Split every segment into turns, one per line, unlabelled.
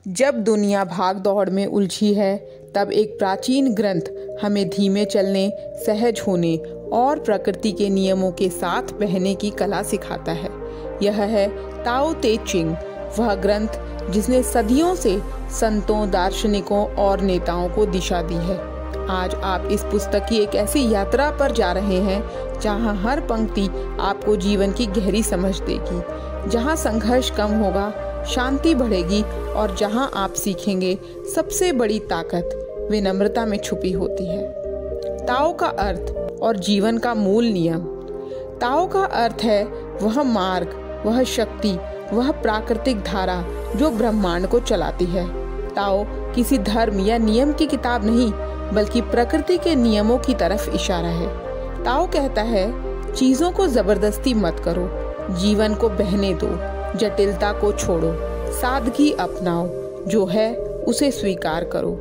जब दुनिया भाग दौड़ में उलझी है, तब एक प्राचीन ग्रंथ हमें धीमे चलने, सहज होने और प्रकृति के नियमों के साथ बहने की कला सिखाता है। यह है ताओ ते चिंग, वह ग्रंथ जिसने सदियों से संतों, दार्शनिकों और नेताओं को दिशा दी है। आज आप इस पुस्तक की एक ऐसी यात्रा पर जा रहे हैं जहां हर पंक्ति आपको जीवन की गहरी समझ देगी, जहां संघर्ष कम होगा, शांति बढ़ेगी और जहां आप सीखेंगे सबसे बड़ी ताकत विनम्रता में छुपी होती है। ताओ का अर्थ और जीवन का मूल नियम। ताओ का अर्थ है वह मार्ग, वह शक्ति, वह प्राकृतिक धारा जो ब्रह्मांड को चलाती है। ताओ किसी धर्म या नियम की किताब नहीं, बल्कि प्रकृति के नियमों की तरफ इशारा है। ताओ कहता है, चीजों को जबरदस्ती मत करो, जीवन को बहने दो, जटिलता को छोड़ो, सादगी अपनाओ, जो है उसे स्वीकार करो।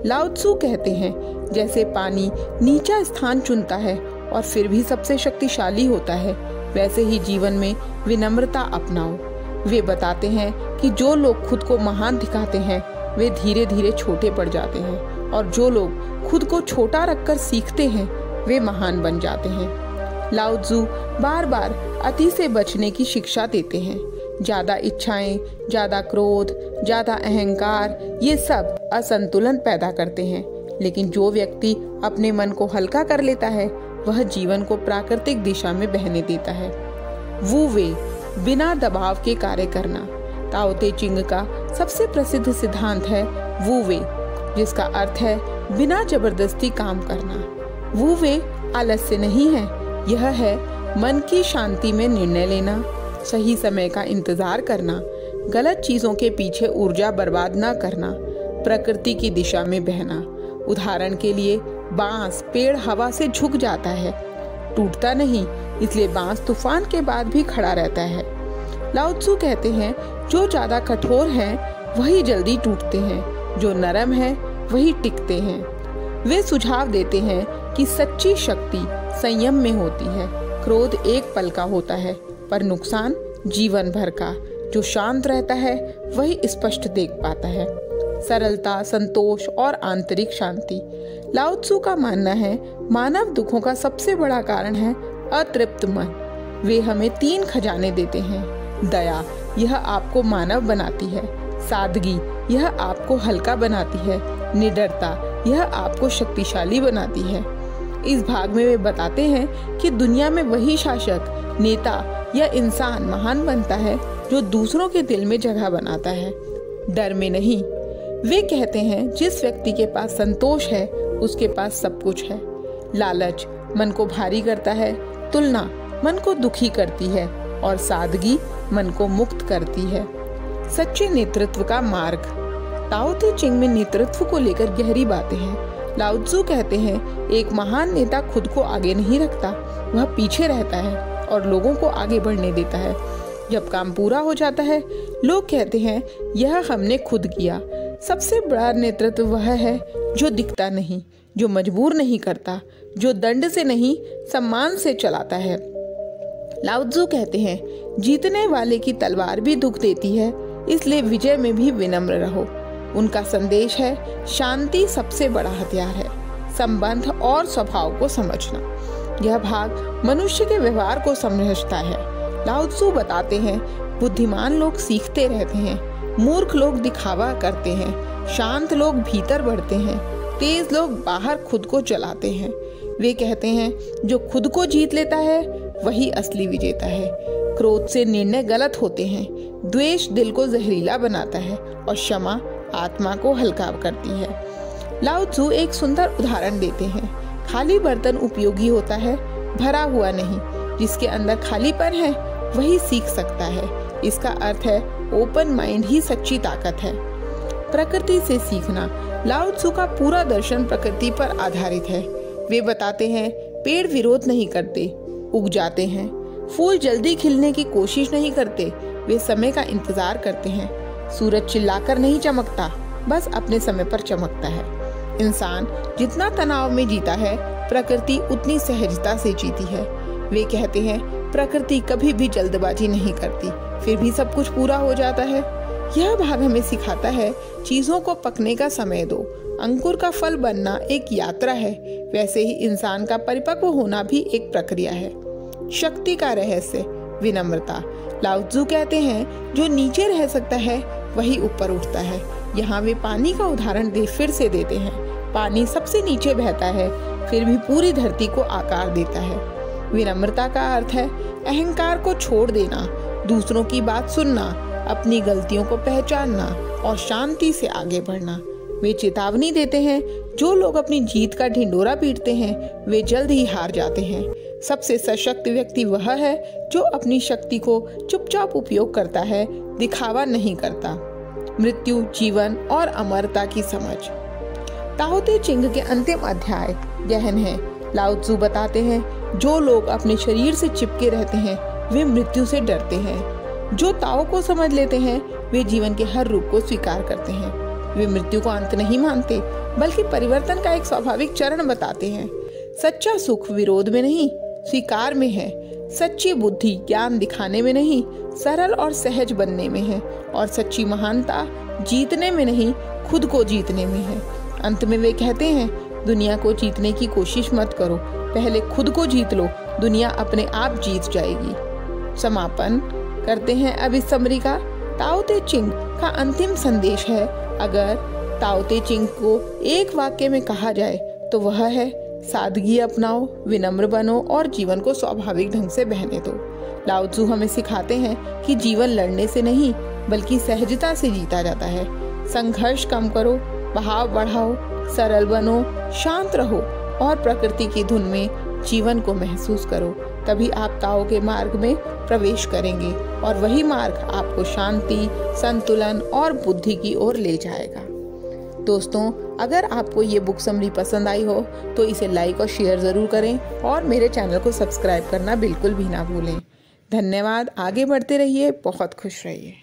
लाओ त्सु कहते हैं, जैसे पानी नीचा स्थान चुनता है और फिर भी सबसे शक्तिशाली होता है, वैसे ही जीवन में विनम्रता अपनाओ। वे बताते हैं कि जो लोग खुद को महान दिखाते हैं, वे धीरे धीरे छोटे पड़ जाते हैं, और जो लोग खुद को छोटा रखकर सीखते हैं, वे महान बन जाते हैं। लाओ त्सु बार बार अति से बचने की शिक्षा देते हैं। ज्यादा इच्छाएं, ज्यादा क्रोध, ज्यादा अहंकार, ये सब असंतुलन पैदा करते हैं। लेकिन जो व्यक्ति अपने मन को हल्का कर लेता है, वह जीवन को प्राकृतिक दिशा में बहने देता है। वू वे, बिना दबाव के कार्य करना। ताओ ते चिंग का सबसे प्रसिद्ध सिद्धांत है वू वे, जिसका अर्थ है बिना जबरदस्ती काम करना। वू वे आलस्य नहीं है, यह है मन की शांति में निर्णय लेना, सही समय का इंतजार करना, गलत चीजों के पीछे ऊर्जा बर्बाद न करना, प्रकृति की दिशा में बहना। उदाहरण के लिए, बांस पेड़ हवा से झुक जाता है, टूटता नहीं, इसलिए बांस तूफान के बाद भी खड़ा रहता है। लाओ त्सु कहते हैं, जो ज्यादा कठोर हैं वही जल्दी टूटते हैं, जो नरम है वही टिकते हैं। वे सुझाव देते हैं कि सच्ची शक्ति संयम में होती है। क्रोध एक पल का होता है, पर नुकसान जीवन भर का। जो शांत रहता है वही स्पष्ट देख पाता है। सरलता, संतोष और आंतरिक शांति। लाओ त्सु का मानना है, मानव दुखों का सबसे बड़ा कारण है अतृप्त मन। वे हमें 3 खजाने देते हैं। दया, यह आपको मानव बनाती है। सादगी, यह आपको हल्का बनाती है। निडरता, यह आपको शक्तिशाली बनाती है। इस भाग में वे बताते हैं कि दुनिया में वही शासक, नेता या इंसान महान बनता है जो दूसरों के दिल में जगह बनाता है, डर में नहीं। वे कहते हैं, जिस व्यक्ति के पास संतोष है उसके पास सब कुछ है। लालच मन को भारी करता है, तुलना मन को दुखी करती है, और सादगी मन को मुक्त करती है। सच्चे नेतृत्व का मार्ग। ताओ ते चिंग में नेतृत्व को लेकर गहरी बातें हैं। लाओ त्सु कहते हैं, एक महान नेता खुद को आगे नहीं रखता, वह पीछे रहता है और लोगों को आगे बढ़ने देता है। जब काम पूरा हो जाता है, लोग कहते हैं, यह हमने खुद किया। सबसे बड़ा नेतृत्व वह है जो दिखता नहीं, जो मजबूर नहीं करता, जो दंड से नहीं सम्मान से चलाता है। लाओ त्सु कहते हैं, जीतने वाले की तलवार भी दुख देती है, इसलिए विजय में भी विनम्र रहो। उनका संदेश है, शांति सबसे बड़ा हथियार है। संबंध और स्वभाव को समझना। यह भाग मनुष्य के व्यवहार को समझता है। लाओ त्सु बताते हैं, बुद्धिमान लोग सीखते रहते हैं, मूर्ख लोग दिखावा करते हैं, शांत लोग भीतर बढ़ते हैं, तेज लोग बाहर खुद को चलाते हैं। वे कहते हैं, जो खुद को जीत लेता है वही असली विजेता है। क्रोध से निर्णय गलत होते हैं, द्वेष दिल को जहरीला बनाता है, और क्षमा आत्मा को हल्का करती है। लाओ त्सु एक सुंदर उदाहरण देते हैं, खाली बर्तन उपयोगी होता है, भरा हुआ नहीं। जिसके अंदर खालीपन है वही सीख सकता है। इसका अर्थ है, ओपन माइंड ही सच्ची ताकत है। प्रकृति से सीखना। लाओ त्सु का पूरा दर्शन प्रकृति पर आधारित है। वे बताते हैं, पेड़ विरोध नहीं करते, उग जाते हैं। फूल जल्दी खिलने की कोशिश नहीं करते, वे समय का इंतजार करते हैं। सूरज चिल्लाकर नहीं चमकता, बस अपने समय पर चमकता है। इंसान जितना तनाव में जीता है, प्रकृति उतनी सहजता से जीती है। वे कहते हैं, प्रकृति कभी भी जल्दबाजी नहीं करती, फिर भी सब कुछ पूरा हो जाता है। यह भाग हमें सिखाता है चीज़ों को पकने का समय दो। अंकुर का फल बनना एक यात्रा है, वैसे ही इंसान का परिपक्व होना भी एक प्रक्रिया है। शक्ति का रहस्य विनम्रता। लाओ त्सु कहते हैं जो नीचे रह सकता है वही ऊपर उठता है। यहाँ वे पानी का उदाहरण फिर से देते हैं। पानी सबसे नीचे बहता है, फिर भी पूरी धरती को आकार देता है। विनम्रता का अर्थ है अहंकार को छोड़ देना, दूसरों की बात सुनना, अपनी गलतियों को पहचानना और शांति से आगे बढ़ना। वे चेतावनी देते हैं जो लोग अपनी जीत का ढिंडोरा पीटते हैं वे जल्द ही हार जाते हैं। सबसे सशक्त व्यक्ति वह है जो अपनी शक्ति को चुपचाप उपयोग करता है, दिखावा नहीं करता। मृत्यु, जीवन और अमरता की समझ। ताओ ते चिंग के अंतिम अध्याय गहन है। लाओ त्सु बताते हैं जो लोग अपने शरीर से चिपके रहते हैं वे मृत्यु से डरते हैं। जो ताओ को समझ लेते हैं वे जीवन के हर रूप को स्वीकार करते हैं। वे मृत्यु को अंत नहीं मानते बल्कि परिवर्तन का एक स्वाभाविक चरण बताते हैं। सच्चा सुख विरोध में नहीं, स्वीकार में है। सच्ची बुद्धि ज्ञान दिखाने में नहीं, सरल और सहज बनने में है। और सच्ची महानता जीतने में नहीं, खुद को जीतने में है। अंत में वे कहते हैं दुनिया को जीतने की कोशिश मत करो, पहले खुद को जीत लो, दुनिया अपने आप जीत जाएगी। समापन करते हैं अब इस समरी का। ताओ ते चिंग का अंतिम संदेश है, अगर ताओ ते चिंग को एक वाक्य में कहा जाए तो वह है सादगी अपनाओ, विनम्र बनो और जीवन को स्वाभाविक ढंग से बहने दो। लाओ त्सु हमें सिखाते हैं कि जीवन लड़ने से नहीं बल्कि सहजता से जीता जाता है। संघर्ष कम करो, बहाव बढ़ाओ, सरल बनो, शांत रहो और प्रकृति की धुन में जीवन को महसूस करो। तभी आप ताओ के मार्ग में प्रवेश करेंगे और वही मार्ग आपको शांति, संतुलन और बुद्धि की ओर ले जाएगा। दोस्तों, अगर आपको ये बुक समरी पसंद आई हो तो इसे लाइक और शेयर ज़रूर करें और मेरे चैनल को सब्सक्राइब करना बिल्कुल भी ना भूलें। धन्यवाद। आगे बढ़ते रहिए, बहुत खुश रहिए।